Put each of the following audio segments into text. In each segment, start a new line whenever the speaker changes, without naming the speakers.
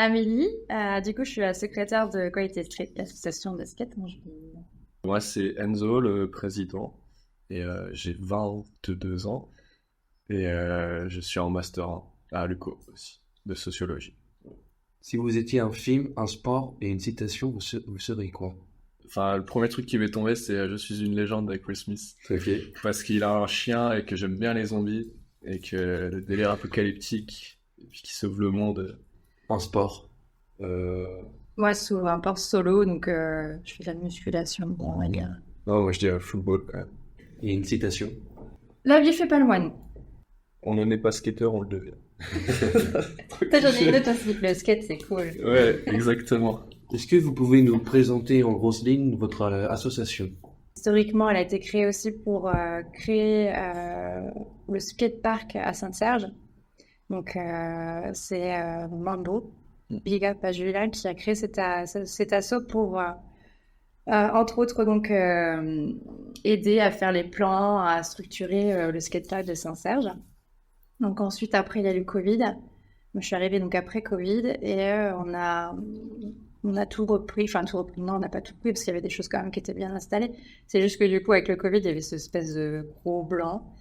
Amélie. Du coup, je suis la secrétaire de Quality Street, l'association de skate.
Moi, c'est Enzo, le président, et j'ai 22 ans, et je suis en master 1 à l'UCO aussi, de sociologie.
Si vous étiez un film, un sport et une citation, vous seriez quoi?
Enfin, le premier truc qui m'est tombé, c'est Je suis une légende avec Will Smith,
Ok.
parce qu'il a un chien et que j'aime bien les zombies, et que le délire apocalyptique, et puis qui sauve le monde.
Un sport. Euh...
Moi, sous un port solo, donc je fais de la musculation. Bon, on va dire.
Non, moi je dis football quand même.
Et une citation.
La vie fait pas le moine.
On n'en est pas skater, on le devient.
J'en ai une autre aussi. Le skate, c'est cool.
Ouais, exactement.
Est-ce que vous pouvez nous présenter en grosses lignes votre association?
Historiquement, elle a été créée aussi pour créer le skatepark à Sainte-Serge. Donc, c'est Mando, Big Up à Julien, qui a créé cet asso pour, entre autres, donc, aider à faire les plans, à structurer le skatepark de Saint-Serge. Donc, ensuite, après, il y a eu le Covid. Moi, je suis arrivée donc après Covid et on a tout repris. Enfin, tout repris. Non, on n'a pas tout repris parce qu'il y avait des choses quand même qui étaient bien installées. C'est juste que du coup, avec le Covid, il y avait cette espèce de gros blanc.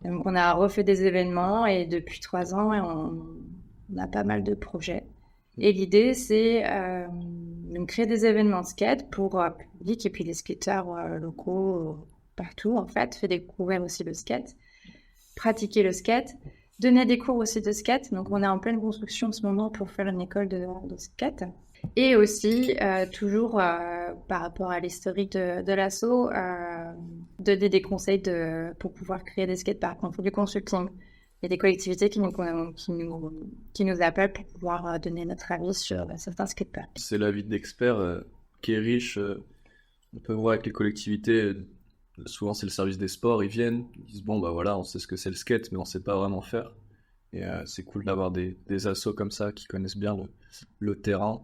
Donc, on a refait des événements et depuis 3 ans, on a pas mal de projets. Et l'idée, c'est de créer des événements de skate pour le public et puis les skateurs locaux partout, en fait. Faire découvrir aussi le skate, pratiquer le skate, donner des cours aussi de skate. Donc, on est en pleine construction en ce moment pour faire une école de skate. Et aussi, toujours par rapport à l'historique de l'asso, donner des conseils pour pouvoir créer des skateparks. On fait du consulting. Il y a des collectivités qui nous appellent pour pouvoir donner notre avis sur certains skateparks.
C'est l'avis d'expert qui est riche. On peut voir avec les collectivités, souvent c'est le service des sports, ils viennent, ils disent bon bah voilà, on sait ce que c'est le skate, mais on sait pas vraiment faire. Et c'est cool d'avoir des assos comme ça qui connaissent bien le terrain.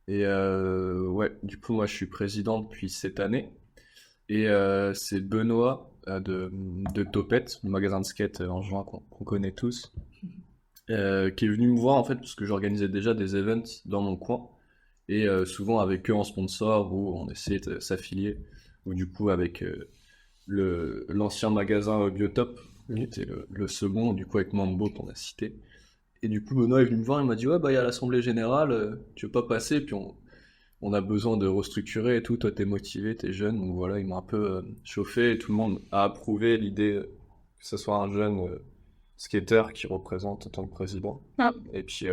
Et ouais, du coup moi je suis président depuis cette année. Et c'est Benoît de Topette, le magasin de skate en juin qu'on connaît tous, qui est venu me voir en fait parce que j'organisais déjà des events dans mon coin et souvent avec eux en sponsor où on essayait de s'affilier ou du coup avec l'ancien magasin Biotop qui était le second du coup avec Mambo qu'on a cité. Et du coup Benoît est venu me voir, il m'a dit ouais bah il y a l'assemblée générale, tu veux pas passer, puis on a besoin de restructurer et tout, toi t'es motivé, t'es jeune, donc voilà, il m'a un peu chauffé et tout le monde a approuvé l'idée que ce soit un jeune skater qui représente en tant que président.
Ah.
Et puis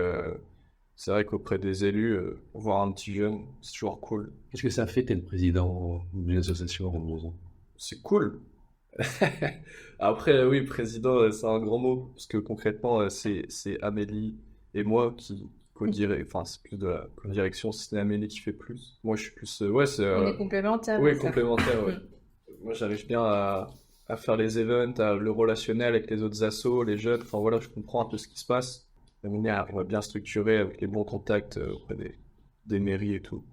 c'est vrai qu'auprès des élus, voir un petit jeune, c'est toujours cool.
Qu'est-ce que ça fait d'être président d'une association en 12 ans?
C'est cool. Après, oui, président, c'est un grand mot, parce que concrètement, c'est Amélie et moi qui enfin, c'est plus de la co-direction, c'est Amélie qui fait plus. Moi, je suis plus, ouais, c'est,
On est complémentaires.
oui, complémentaire, ouais. Moi, j'arrive bien à faire les events, le relationnel avec les autres assos, les jeunes, enfin voilà, je comprends un peu ce qui se passe. Amélie arrive bien structuré avec les bons contacts auprès des mairies et tout.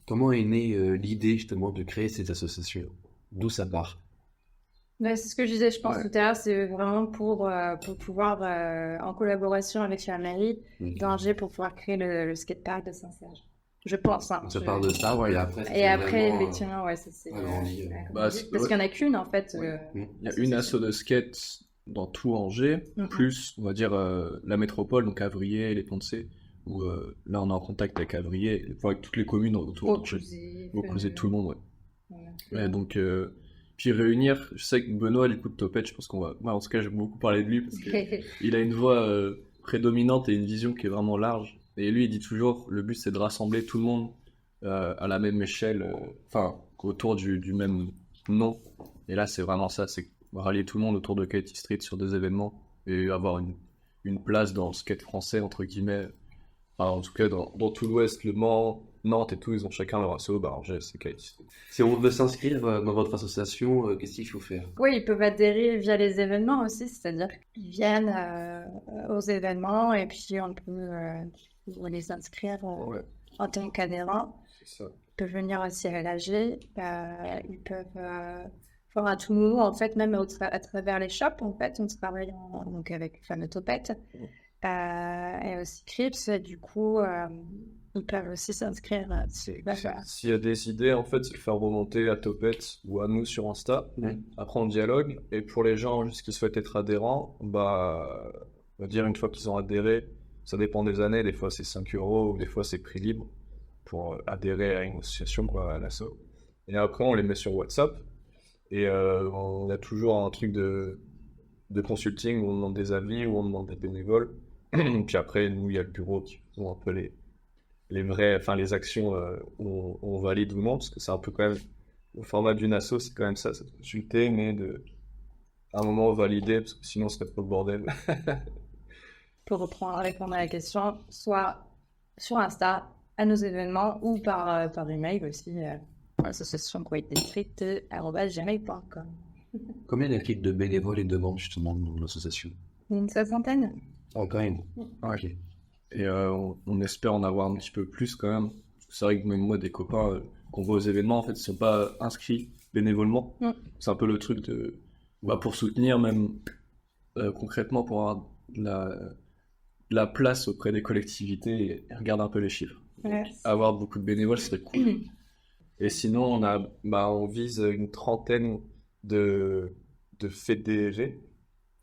Comment est née l'idée justement de créer cette association? D'où ça part?
Ouais, c'est ce que je disais, je pense
Ouais.
tout à l'heure, c'est vraiment pour pouvoir, en collaboration avec la mairie d'Angers, pour pouvoir créer le skatepark de Saint-Serge. Je pense, hein.
Ça part de ça, ouais, et après,
Et après,
vraiment,
effectivement, ouais, ça c'est
agrandi,
agrandi.
Bah, c'est-
Parce
ouais.
qu'il n'y en a qu'une, en fait.
Il y a une asso de skate dans tout Angers,
Mhm.
plus, on va dire, la métropole, donc Avrier, les Ponts-de-Cé, où là on est en contact avec Avrier, enfin, avec toutes les communes autour d'Angers. Vaucluse, tout le monde, ouais.
Voilà.
Ouais, donc, puis réunir, je sais que Benoît, il écoute Topette, je pense qu'on va. Moi, en tout cas, j'aime beaucoup parler de lui parce qu'il a une voix prédominante et une vision qui est vraiment large. Et lui, il dit toujours le but c'est de rassembler tout le monde à la même échelle, enfin, autour du même nom. Et là, c'est vraiment ça, c'est rallier tout le monde autour de Quality Street sur des événements et avoir une place dans le skate français, entre guillemets. Enfin, en tout cas, dans tout l'Ouest, Le Mans, Nantes et tout, ils ont chacun leur asso, bah Angers, c'est Quality Street.
Si on veut s'inscrire dans votre association, qu'est-ce qu'il faut faire?
Oui, ils peuvent adhérer via les événements aussi, c'est-à-dire qu'ils viennent aux événements et puis on peut les inscrire
Ouais,
en tant qu'adhérents.
c'est ça.
Ils peuvent venir aussi à l'AG, ils peuvent faire à tout moment, en fait, même à travers les shops, en fait, on travaille donc avec le fameux Topette. et aussi Crips. Et du coup, ils peuvent aussi s'inscrire.
S'il y a des idées, en fait, c'est le faire remonter à Topette ou à nous sur Insta. Après, on dialogue. Et pour les gens juste qui souhaitent être adhérents, bah, on va dire une fois qu'ils ont adhéré, ça dépend des années. Des fois, c'est 5 euros ou des fois, c'est prix libre pour adhérer à une association, quoi, à l'asso. Et après, on les met sur WhatsApp. Et on a toujours un truc de consulting où on demande des avis, où on demande des bénévoles. Puis après, nous, il y a le bureau qui font un peu les vrais, enfin les actions où on valide ou non, parce que c'est un peu quand même, le format d'une asso, c'est quand même ça, c'est de consulter, mais à un moment valider, parce que sinon, ce serait trop le bordel.
Pour répondre à la question, soit sur Insta, à nos événements, ou par email aussi, association.gmail.com.
Combien y a-t-il de bénévoles et de membres justement dans l'association?
Une soixantaine.
Oh, quand même.
Ok. Et on espère en avoir un petit peu plus quand même. C'est vrai que même moi, des copains qu'on voit aux événements, en fait, ils sont pas inscrits bénévolement. C'est un peu le truc pour soutenir même concrètement, pour avoir de la place auprès des collectivités et regarder un peu les chiffres.
Ouais.
Avoir beaucoup de bénévoles, c'est cool. Et sinon, on vise une trentaine de fédérés.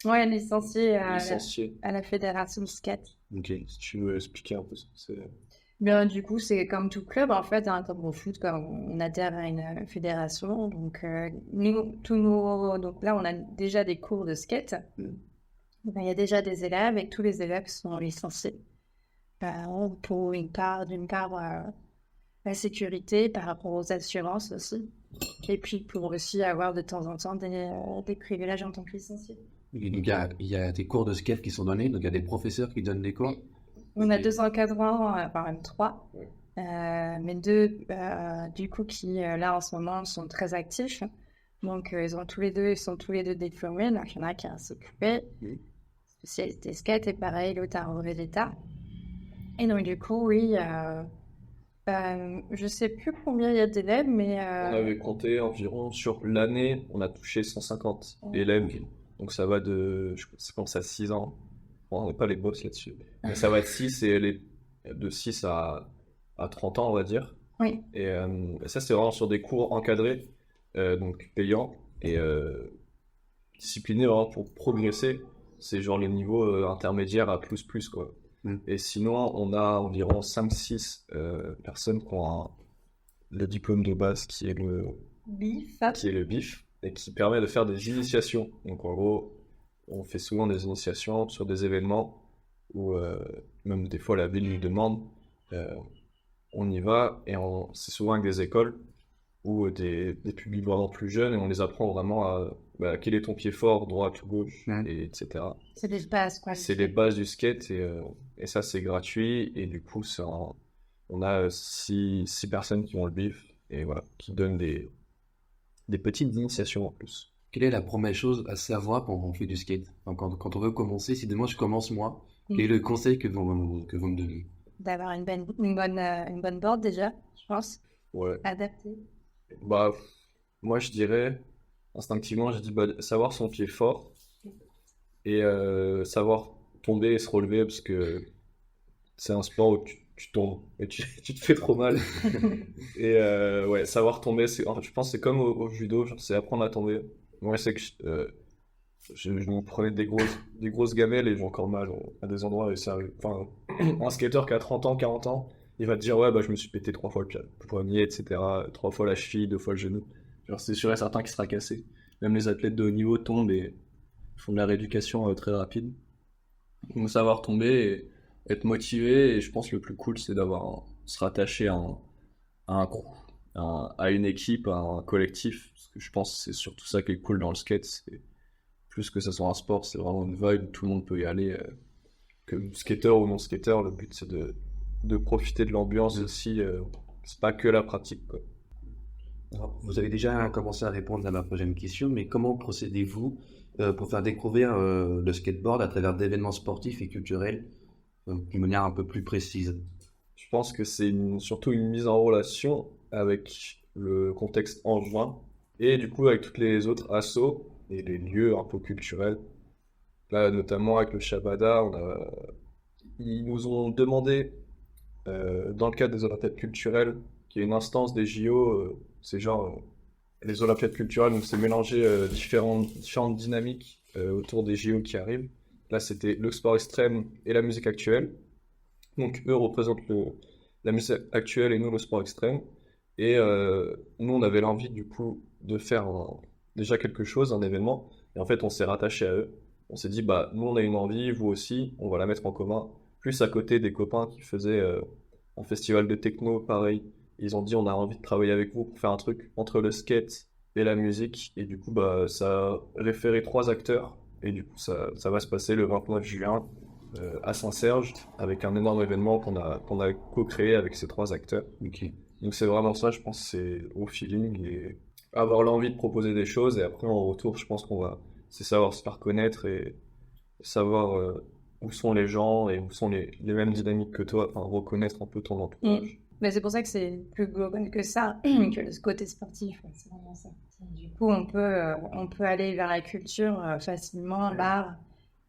Ouais, licenciés
licenciés.
à la fédération de skate.
Ok, si tu veux expliquer un peu ce que c'est.
Bien, du coup, c'est comme tout club, en fait, comme au foot, quand on adhère à une fédération. Donc, donc là, on a déjà des cours de skate. Il y a déjà des élèves et tous les élèves sont licenciés pour d'une part la sécurité, par rapport aux assurances aussi. Et puis pour aussi avoir de temps en temps des privilèges en tant que licencié.
Il y a des cours de skate qui sont donnés, donc il y a des professeurs qui donnent des cours.
On a 2 encadrants, enfin même 3, mais 2 du coup qui là en ce moment sont très actifs. Donc ils sont tous les deux diplômés, donc il y en a qui a s'occuper. Spécialité skate et pareil, l'autre a relevé d'État. Et donc du coup, oui, je sais plus combien il y a d'élèves, mais...
On avait compté environ, sur l'année, on a touché 150 élèves. Donc ça va ça commence à 6 ans. Bon, on n'est pas les boss là-dessus. Mais ça va être 6 et de 6 à 30 ans, on va dire.
Oui.
Et ça, c'est vraiment sur des cours encadrés, donc payants et disciplinés vraiment pour progresser. C'est genre les niveaux intermédiaires à plus, quoi. Et sinon, on a environ 5-6 personnes qui ont le diplôme de base qui est le BIF et qui permet de faire des initiations. Donc en gros, on fait souvent des initiations sur des événements où même des fois la ville nous demande, on y va et c'est souvent avec des écoles ou des publics vraiment plus jeunes et on les apprend vraiment à quel est ton pied fort, droite ou gauche, etc.
C'est les bases, quoi.
C'est les bases du skate et ça c'est gratuit et du coup on a 6 personnes qui ont le BIF et voilà, qui donnent des petites initiations en plus.
Quelle est la première chose à savoir quand on fait du skate? Donc, quand on veut commencer, si demain je commence moi, quel est le conseil que vous me donnez?
D'avoir une bonne board déjà, je pense.
Ouais.
Adaptée.
Moi je dirais, instinctivement, je dis savoir son pied fort et savoir tomber et se relever parce que c'est un sport où tu tombes et tu te fais trop mal. Et savoir tomber, je pense que c'est comme au judo, genre, c'est apprendre à tomber. Moi, je sais que je me prenais des grosses gamelles et j'ai encore mal à des endroits. Et ça, enfin, un skateur qui a 30 ans, 40 ans, il va te dire, ouais, je me suis pété 3 fois le poignet, etc. 3 fois la cheville, 2 fois le genou. Genre, c'est sûr et certain qu'il sera cassé. Même les athlètes de haut niveau tombent et font de la rééducation très rapide. Donc, savoir tomber et être motivé, et je pense que le plus cool, c'est se rattacher à un crew, à une équipe, à un collectif. Parce que je pense que c'est surtout ça qui est cool dans le skate. C'est plus que ça soit un sport, c'est vraiment une vibe, tout le monde peut y aller. Que skater ou non skater, le but c'est de profiter de l'ambiance aussi. C'est pas que la pratique, quoi.
Alors, vous avez déjà commencé à répondre à ma prochaine question, mais comment procédez-vous pour faire découvrir le skateboard à travers d'événements sportifs et culturels d'une manière un peu plus précise?
Je pense que c'est surtout une mise en relation avec le contexte angevin et du coup avec toutes les autres assos et les lieux un peu culturels. Là, notamment avec le Shabada, on a ils nous ont demandé, dans le cadre des Olympiades culturelles, qui est une instance des JO, c'est genre les Olympiades culturelles, donc c'est mélanger différentes dynamiques autour des JO qui arrivent. Là, c'était le sport extrême et la musique actuelle. Donc eux représentent la musique actuelle et nous le sport extrême. Et nous, on avait l'envie du coup de faire déjà quelque chose, un événement. Et en fait, on s'est rattaché à eux. On s'est dit, bah nous, on a une envie, vous aussi, on va la mettre en commun. Plus à côté des copains qui faisaient un festival de techno, pareil. Ils ont dit, on a envie de travailler avec vous pour faire un truc entre le skate et la musique. Et du coup, bah ça a référé 3 acteurs. Et du coup, ça va se passer le 29 juin à Saint-Serge, avec un énorme événement qu'on a co-créé avec ces 3 acteurs.
Ok.
Donc c'est vraiment ça, je pense, c'est au feeling et avoir l'envie de proposer des choses. Et après, en retour, je pense c'est savoir se faire connaître et savoir où sont les gens et où sont les mêmes dynamiques que toi, enfin, reconnaître un peu ton entourage.
Mais c'est pour ça que c'est plus global que ça, que le côté sportif. Ouais, c'est vraiment ça. Du coup, on peut aller vers la culture facilement, l'art,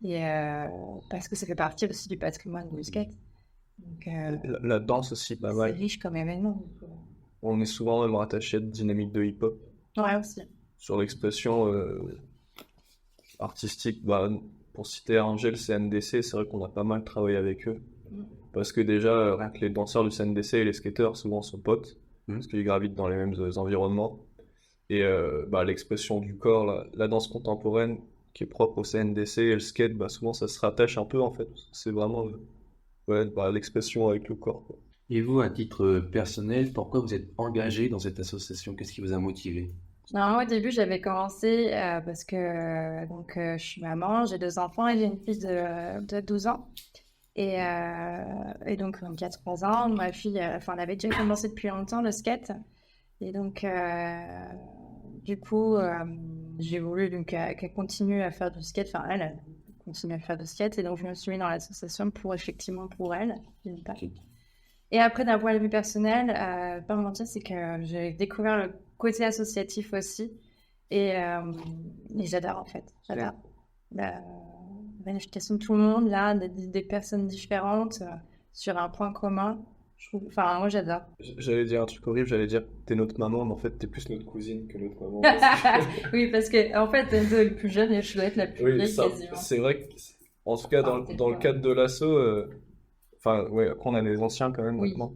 et, parce que ça fait partie aussi du patrimoine du skate. Donc,
La danse aussi, pas
c'est
mal.
riche comme événement. Du coup.
On est souvent même rattaché à des dynamiques de hip-hop.
Ouais, aussi.
Sur l'expression artistique, bah, pour citer Angel, CNDC, c'est vrai qu'on a pas mal travaillé avec eux. Parce que déjà, rien que les danseurs du CNDC et les skateurs, souvent, sont potes. Parce qu'ils gravitent dans les mêmes environnements. Et bah, l'expression du corps, la danse contemporaine, qui est propre au CNDC et le skate, bah, souvent, ça se rattache un peu, en fait. C'est vraiment ouais, bah, l'expression avec le corps, quoi.
Et vous, à titre personnel, pourquoi vous êtes engagé dans cette association? Qu'est-ce qui vous a motivé?
Alors, moi, au début, j'avais commencé parce que je suis maman, j'ai 2 enfants et j'ai une fille de 12 ans. Et donc, il y a 3 ans, ma fille, enfin, elle avait déjà commencé depuis longtemps le skate. Et donc, du coup, j'ai voulu qu'elle continue à faire du skate. Enfin, elle continue à faire du skate. Et donc, je me suis mis dans l'association effectivement pour elle, d'une part.
Ok.
Et après, d'un point de vue personnel, pas me mentir, c'est que j'ai découvert le côté associatif aussi. Et j'adore, en fait. J'adore. L'unification de tout le monde, là, des personnes différentes sur un point commun. Enfin, moi, j'adore.
J'allais dire un truc horrible, j'allais dire t'es notre maman, mais en fait t'es plus notre cousine que notre maman.
Oui, parce que, en fait, elle est le plus jeune et je dois être la plus
Oui,
vieille
ça,
quasiment.
c'est vrai que, en tout cas, dans le cadre de l'asso, enfin, ouais, après on a des anciens quand même
Oui,
maintenant,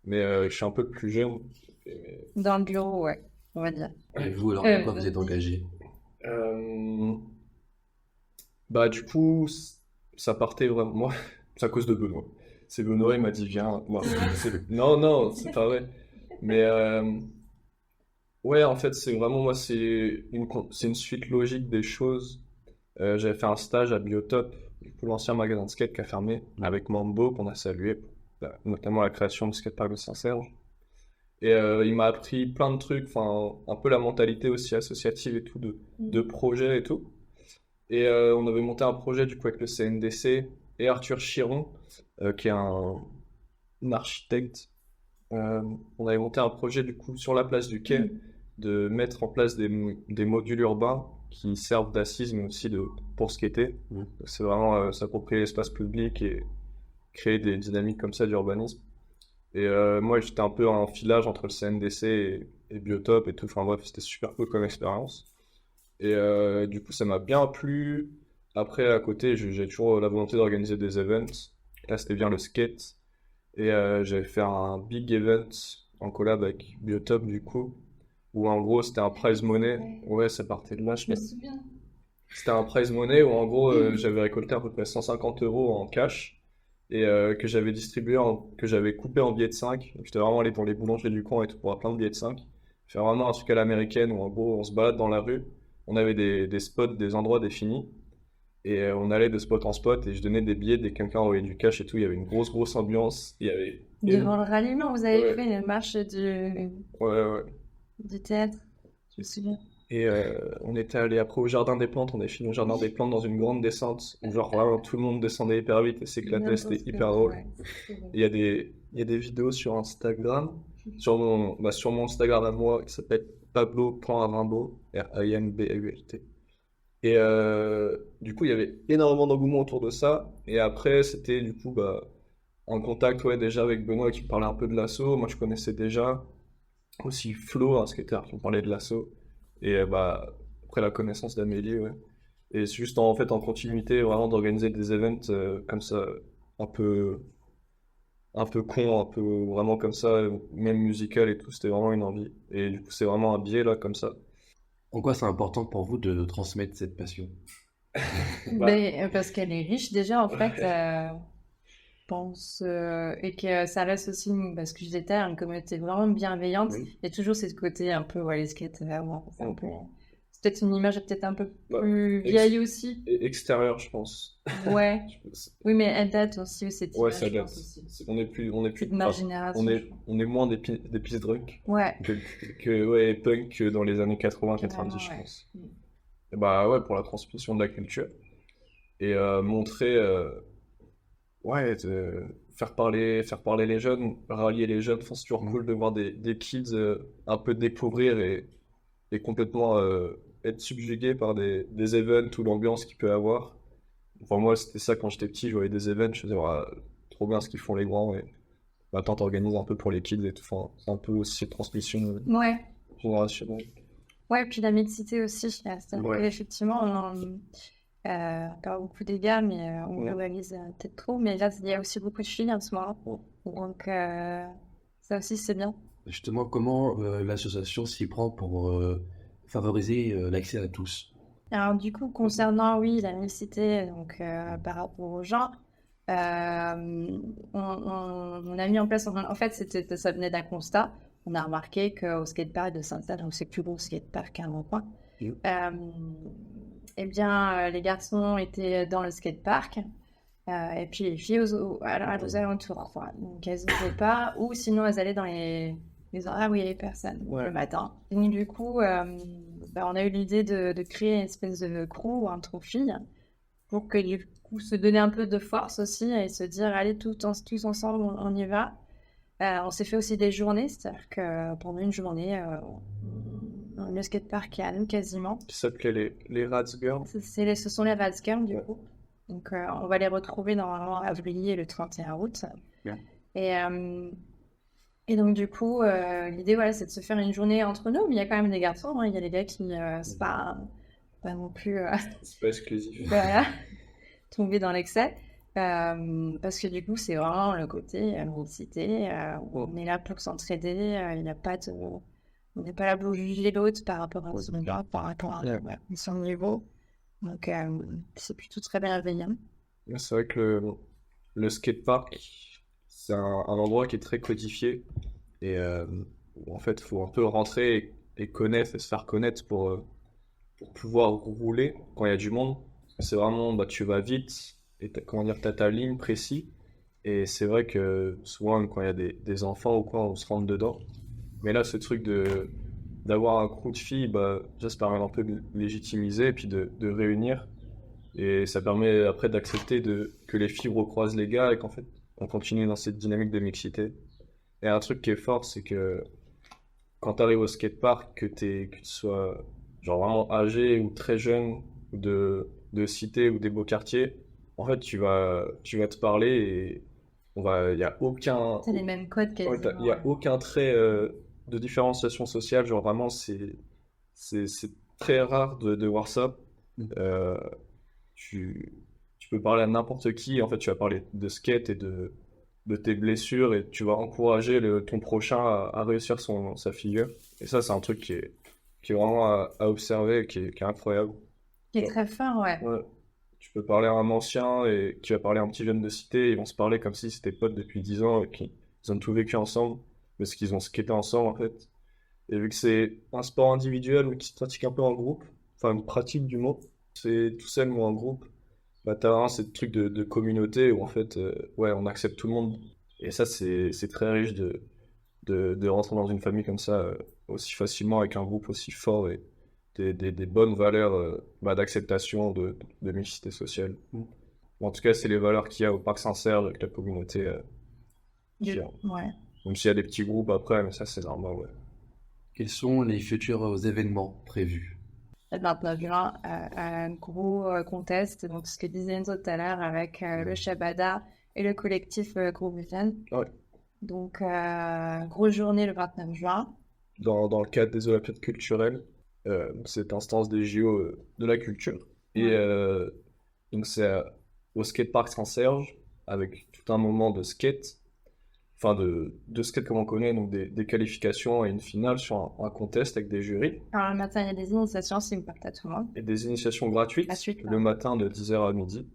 mais je suis un peu le plus jeune. Et-
dans le bureau, ouais, on va dire.
Et vous, alors, pourquoi vous êtes engagé?
Euh, Bah, du coup, ça partait vraiment, moi, c'est à cause de Benoît. C'est Benoît, il m'a dit, viens, moi, non, non, c'est pas vrai. Mais, ouais, en fait, c'est vraiment, moi, c'est une suite logique des choses. J'avais fait un stage à Biotop, du coup, l'ancien magasin de skate qui a fermé, avec Mambo, qu'on a salué, bah, notamment la création du skatepark de Saint-Serge. Et il m'a appris plein de trucs, enfin, un peu la mentalité aussi associative et tout, de projet et tout. Et on avait monté un projet, du coup, avec le CNDC et Arthur Chiron, qui est un architecte. On avait monté un projet, du coup, sur la place du quai, de mettre en place des modules urbains qui servent d'assise, mais aussi pour skater. Donc, c'est vraiment s'approprier l'espace public et créer des dynamiques comme ça d'urbanisme. Et moi, j'étais un peu en filage entre le CNDC et Biotop et tout. Enfin bref, c'était super cool comme expérience. Et du coup, ça m'a bien plu. Après, à côté, j'ai toujours la volonté d'organiser des events. Là, c'était bien le skate. Et j'avais fait un big event en collab avec Biotop, du coup, où en gros, c'était un prize money. Ouais, ça partait de là, je
Je me
pense.
souviens.
C'était un prize money où en gros, j'avais récolté à peu près 150 euros en cash et que j'avais que j'avais coupé en billets de 5. Donc, j'étais vraiment allé dans les boulangeries du coin et tout pour avoir plein de billets de 5. Faire vraiment un truc à l'américaine où en gros, on se balade dans la rue. On avait des spots, des endroits définis. Et on allait de spot en spot et je donnais des billets dès que quelqu'un envoyait du cash et tout. Il y avait une grosse ambiance. Il y avait
Durant le ralliement, vous avez
Ouais.
fait une marche
ouais.
du théâtre, je me souviens.
Et on était allé après au Jardin des Plantes, on a fini au Jardin des Plantes dans une grande descente où genre vraiment tout le monde descendait hyper vite et s'éclatait, c'était hyper drôle.
Ouais, c'est drôle.
Il y a des vidéos sur Instagram, sur mon Instagram à moi qui s'appelle Pablo.Rimbaud, Rimbault. Et du coup, il y avait énormément d'engouement autour de ça. Et après, c'était du coup en contact ouais, déjà avec Benoît qui me parlait un peu de l'assaut. Moi, je connaissais déjà aussi Flo, un skater qui me parlait de l'assaut. Et après la connaissance d'Amélie, ouais. Et c'est juste en fait en continuité vraiment d'organiser des events comme ça, un peu, un peu con, un peu vraiment comme ça, même musical et tout. C'était vraiment une envie. Et du coup, c'est vraiment un biais là comme ça.
En quoi c'est important pour vous de transmettre cette passion?
Bah,
Ben, parce qu'elle est riche déjà, en fait, pense, et que ça reste aussi, parce que j'étais une communauté vraiment bienveillante.
Oui.
Il y a toujours ce côté un peu, ouais, les skates, vraiment,
on-
c'est peut-être une image peut-être un peu
bah,
plus
ex-
vieille aussi.
extérieur, je pense.
Ouais.
Je pense.
Oui, mais elle date aussi, cette
Ouais,
image,
ça
je
date.
pense aussi.
On est
C'est
plus,
de ma
enfin,
génération, je crois.
on est moins des peace drunk
Ouais,
ouais, punk que dans les années 80-90,
carrément,
je
ouais.
pense. Et bah ouais, pour la transmission de la culture. Et montrer, ouais, faire parler les jeunes, rallier les jeunes. Enfin, c'est toujours
Mm.
cool de voir des kids un peu découvrir et complètement être subjugués par des events ou l'ambiance qu'il peut avoir. Enfin, moi, c'était ça quand j'étais petit, je voyais des events, je faisais, ouais, trop bien ce qu'ils font les grands. Et maintenant, t'organises un peu pour les kids et tout. Enfin, c'est un peu aussi une transmission
Ouais,
générationnelle.
ouais, puis la mixité aussi. C'est-à-dire
Ouais.
qu'effectivement, pas beaucoup d'égards, mais on
Ouais.
globalise peut-être trop. Mais là, il y a aussi beaucoup de filles en ce moment.
Ouais.
Donc, ça aussi, c'est bien.
Justement, comment l'association s'y prend pour favoriser l'accès à tous?
Alors, du coup, concernant, oui, la mixité, donc, par rapport aux gens, on a mis en place, en fait, ça venait d'un constat. On a remarqué qu'au skatepark de Saint-Saëns, donc c'est le plus gros skatepark à Rond-Point,
Mm.
eh bien, les garçons étaient dans le skatepark, et puis les filles aux alentours. Enfin, donc elles n'osaient pas, ou sinon elles allaient dans les endroits où il n'y avait personne
Ouais.
le matin. Donc du coup, on a eu l'idée de créer une espèce de crew entre filles pour que du coup se donner un peu de force aussi et se dire allez tous ensemble on y va. On s'est fait aussi des journées, c'est-à-dire que pendant une journée, le skatepark est à nous quasiment.
Qui s'appelait les Rats Girls.
Ce sont les Radskern du
Ouais.
coup. Donc on va les retrouver normalement à avril et le 31 août.
Bien.
Et, euh, et donc du coup, l'idée voilà, c'est de se faire une journée entre nous, mais il y a quand même des garçons, hein. Il y a des gars qui, c'est pas non plus
C'est pas exclusif.
voilà, tomber dans l'excès. Parce que du coup, c'est vraiment le côté mixité. On est là pour s'entraider. Il n'y a pas de... On n'est pas là pour juger l'autre par rapport à son droit, par rapport à son niveau. Donc, c'est plutôt très bienveillant.
Ouais, c'est vrai que le skatepark, c'est un endroit qui est très codifié et où en fait, il faut un peu rentrer et connaître et se faire connaître pour pouvoir rouler quand il y a du monde. C'est vraiment, tu vas vite et comment dire, t'as ta ligne précise. Et c'est vrai que souvent, quand il y a des enfants ou quoi, on se rentre dedans. Mais là, ce truc d'avoir un crew de filles, déjà, ça permet un peu de légitimiser et puis de réunir. Et ça permet après d'accepter que les filles recroisent les gars et qu'en fait, on continue dans cette dynamique de mixité. Et un truc qui est fort, c'est que quand tu arrives au skatepark, que tu sois genre vraiment âgé ou très jeune, ou de cité ou des beaux quartiers, en fait, tu vas te parler et il y a aucun,
C'est les mêmes codes
ouais,
quasiment.
il y a aucun trait de différenciation sociale. Genre vraiment, c'est très rare de voir ça.
Mm.
Euh, tu, tu peux parler à n'importe qui. En fait, tu vas parler de skate et de tes blessures et tu vas encourager ton prochain à réussir sa figure. Et ça, c'est un truc qui est vraiment à observer et qui est incroyable.
Qui est
Genre,
très fort, ouais.
ouais, tu peux parler à un ancien et qui va parler à un petit jeune de cité. Ils vont se parler comme si c'était potes depuis 10 ans et qu'ils ont tout vécu ensemble parce qu'ils ont skaté ensemble en fait. Et vu que c'est un sport individuel mais qui se pratique un peu en groupe, enfin une pratique du mot, c'est tout seul ou en groupe, t'as vraiment ce truc de communauté où en fait, ouais, on accepte tout le monde. Et ça, c'est très riche de rentrer dans une famille comme ça aussi facilement avec un groupe aussi fort et des bonnes valeurs d'acceptation, de mixité sociale. En tout cas, c'est les valeurs qu'il y a au Parc Saint-Serge avec la communauté qu'il y a.
Ouais.
Même s'il y a des petits groupes après, mais ça, c'est normal, ouais.
Quels sont les futurs événements prévus?
le 29 juin, un gros contest, donc ce que disait Enzo tout à l'heure, avec le Shabada et le collectif Groupe Viviane.
Ouais.
Donc, grosse journée le 29 juin.
Dans le cadre des Olympiades culturelles, cette instance des JO de la culture. Et
Ouais.
donc c'est au skatepark Saint-Serge, avec tout un moment de skate, enfin de skate comme on connaît, donc des qualifications et une finale sur un contest avec des jurys.
Alors, le matin, il y a des initiations, c'est une partie à tout le monde.
Et des initiations gratuites
Gratuite,
le
pardon.
matin de 10h à midi.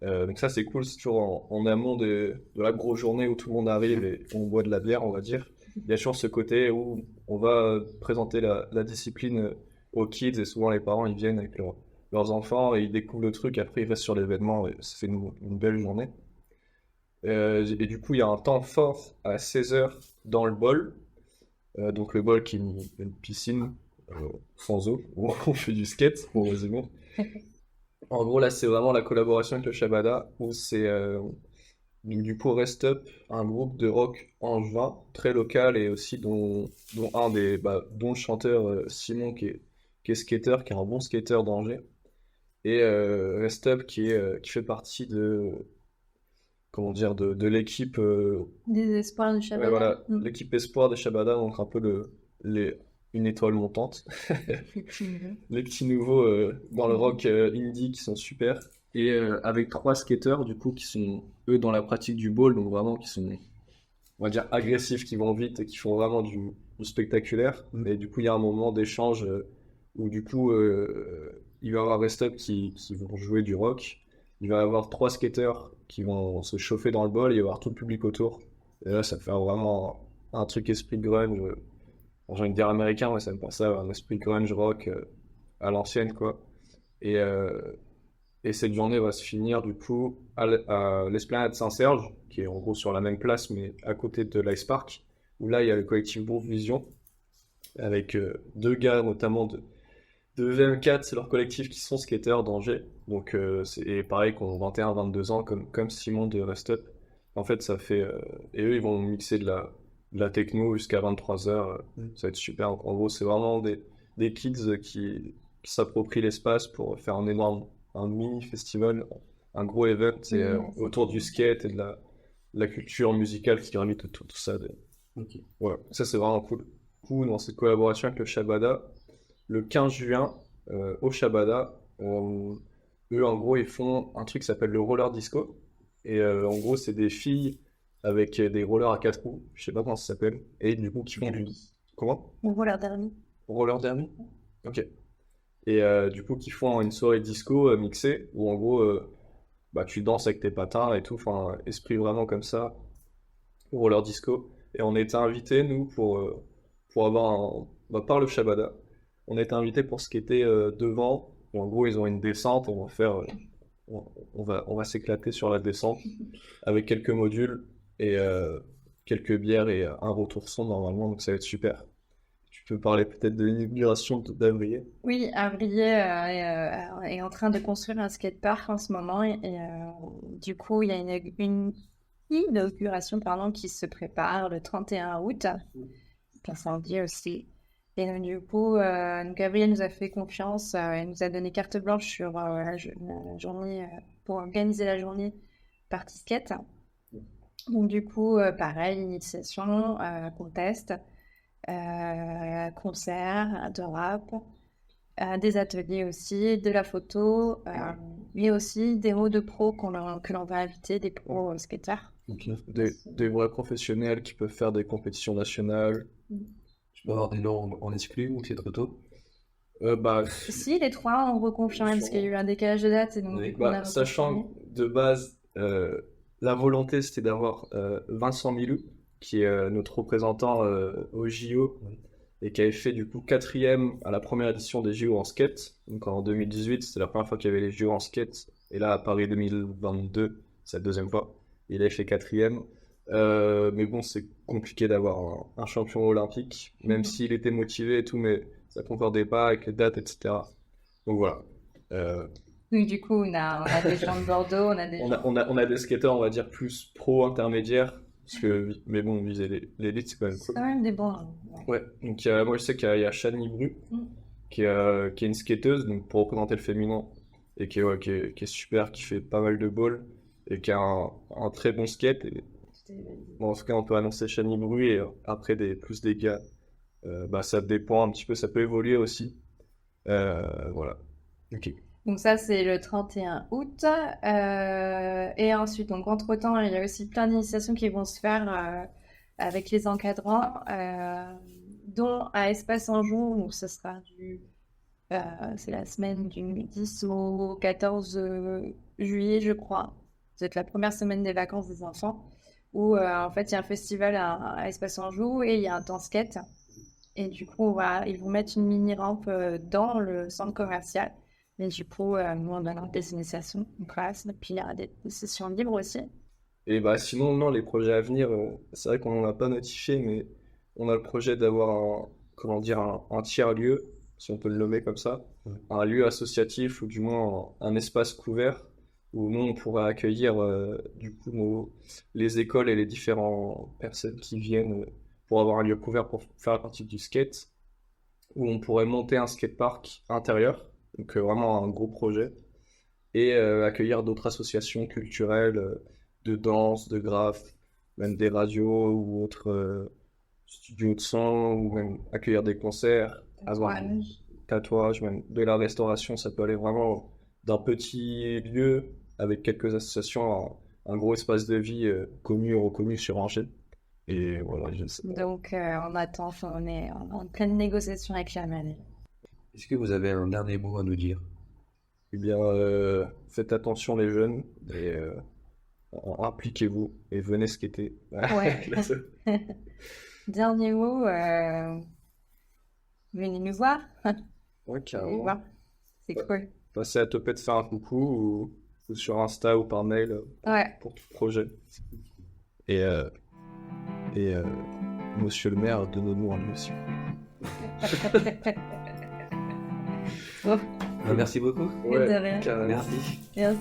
Donc ça c'est cool, c'est toujours en amont de la grosse journée où tout le monde arrive et on boit de la bière, on va dire. Il y a toujours ce côté où on va présenter la discipline aux kids et souvent les parents ils viennent avec leurs enfants et ils découvrent le truc, après ils restent sur l'événement et ça fait une belle journée. Et du coup il y a un temps fort à 16h dans le bol. Donc le bol qui est une piscine sans eau où on fait du skate pour résumer. En gros, là, c'est vraiment la collaboration avec le Shabada, où c'est du coup Rest Up, un groupe de rock angevin, très local, et aussi dont le chanteur Simon, qui est skater, qui est un bon skater d'Angers, et Rest Up, qui fait partie comment dire, de l'équipe,
Des espoirs du
ouais,
Shabada.
voilà, l'équipe espoir des Shabada, donc un peu une étoile montante. Les petits nouveaux dans le rock indie qui sont super. Et avec 3 skateurs, du coup, qui sont eux dans la pratique du ball, donc vraiment qui sont, on va dire, agressifs, qui vont vite et qui font vraiment du spectaculaire. Mais du coup, il y a un moment d'échange où du coup, il va y avoir Rest Up qui vont jouer du rock. Il va y avoir 3 skateurs qui vont se chauffer dans le ball et il va y avoir tout le public autour. Et là, ça fait vraiment un truc esprit de grunge. J'ai envie de dire américain, ouais, ça me pense à un esprit grunge rock à l'ancienne, quoi. Et, euh, et cette journée va se finir, du coup, à l'Esplanade Saint-Serge, qui est en gros sur la même place, mais à côté de l'Ice Park, où là, il y a le collectif Groupe Vision, avec 2 gars, notamment de VM4, c'est leur collectif qui sont skateurs d'Angers. Donc, et pareil, qui ont 21-22 ans, comme Simon de Rest Up. En fait, ça fait. Et eux, ils vont mixer de la techno jusqu'à 23h. Ça va être super. En gros, c'est vraiment des kids qui s'approprient l'espace pour faire un mini festival, un gros event autour du skate et de la culture musicale qui gravite autour de tout ça.
Ok.
Ouais, ça, c'est vraiment cool. Du coup, dans cette collaboration avec le Shabada, le 15 juin, au Shabada, eux, en gros, ils font un truc qui s'appelle le roller disco. Et en gros, c'est des filles avec des rollers à 4 roues, je sais pas comment ça s'appelle, et du coup, qui font du. Comment?
On voit leur dernier.
Roller derby? Ok. Et du coup, qui font une soirée disco mixée, où en gros, bah, tu danses avec tes patins et tout, enfin, esprit vraiment comme ça, roller disco. Et on était invités, nous, pour avoir par le Shabada. On a été invités pour skater devant. Et en gros, ils ont une descente. On va faire, on va s'éclater sur la descente avec quelques modules et quelques bières et un retour son normalement. Donc ça va être super. Tu peux parler peut-être de l'inauguration d'Avrier.
Oui, Avrier est en train de construire un skatepark en ce moment et du coup, il y a une inauguration pardon, qui se prépare le 31 août, samedi aussi. Et donc, du coup, Gabriel nous a fait confiance et nous a donné carte blanche sur la journée, pour organiser la journée partie skate. Donc, du coup, pareil, initiation, contest, concert de rap, des ateliers aussi, de la photo, mais aussi des mots de pros que l'on va inviter, des pros skateurs.
Des vrais professionnels qui peuvent faire des compétitions nationales.
Tu peux avoir des noms en exclu ou c'est trop tôt?
Bah,
Si, les trois ont reconfirmé parce qu'il y a eu un décalage de date et donc
Oui.
du coup, on a
sachant
reconfirmé.
que de base, la volonté c'était d'avoir Vincent Milou, qui est notre représentant au JO et qui avait fait du coup 4e à la première édition des JO en skate. Donc en 2018, c'était la première fois qu'il y avait les JO en skate. Et là, à Paris 2022, c'est la deuxième fois. Il avait fait 4e. Mais bon, c'est compliqué d'avoir un champion olympique, même s'il était motivé et tout, mais ça concordait pas avec les dates, etc. Donc voilà.
Donc du coup, on a des gens de Bordeaux, on a des gens...
On a des skateurs, on va dire, plus pro intermédiaires, mais bon, viser l'élite, c'est quand même
C'est
cool.
quand même des bons. Ouais.
Ouais, donc moi je sais qu'il y a Chani Bru,
Mm.
qui est une skateuse, donc pour représenter le féminin, et qui est super, qui fait pas mal de balls, et qui a un très bon skate. Et, bon, en tout cas, on peut annoncer Shani Bru, et après plus des gars, bah, ça dépend un petit peu, ça peut évoluer aussi. Voilà. Ok.
Donc ça, c'est le 31 août. Et ensuite, donc entre-temps, il y a aussi plein d'initiations qui vont se faire avec les encadrants, dont à Espace Anjou, donc ce sera c'est la semaine du 10 au 14 juillet, je crois. C'est la première semaine des vacances des enfants, où en fait, il y a un festival à Espace Anjou et il y a un temps skate. Et du coup, voilà, ils vont mettre une mini-rampe dans le centre commercial. Et du coup, nous, on donne des initiations en classe. Et puis, il y a des sessions libres aussi.
Et bah sinon, non, les projets à venir, c'est vrai qu'on n'en a pas notifié, mais on a le projet d'avoir comment dire, un tiers-lieu, si on peut le nommer comme ça, un lieu associatif ou du moins un espace couvert où nous, on pourrait accueillir du coup les écoles et les différentes personnes qui viennent pour avoir un lieu couvert pour faire la pratique du skate, où on pourrait monter un skatepark intérieur, donc vraiment un gros projet, et accueillir d'autres associations culturelles de danse, de graphes, même des radios ou autres studios de son, ou même accueillir des concerts, avoir
Ouais.
tatouage, même de la restauration. Ça peut aller vraiment d'un petit lieu avec quelques associations à un gros espace de vie connu ou reconnu sur Angers. Et voilà, je sais.
Donc, on attend, enfin, on est en pleine négociation avec la mairie.
Est-ce que vous avez un dernier mot à nous dire?
Eh bien, faites attention les jeunes et impliquez-vous et venez skater.
Ouais. Dernier mot, venez nous voir.
Ouais,
Venez nous
carrément.
voir. C'est cool.
Passez à Topet faire un coucou ou sur Insta ou par mail
Ouais.
pour tout projet. Et, euh, et monsieur le maire, donnez-nous un lieu aussi.
Bon,
Merci beaucoup.
de rien.
carrément.
Merci.
Merci.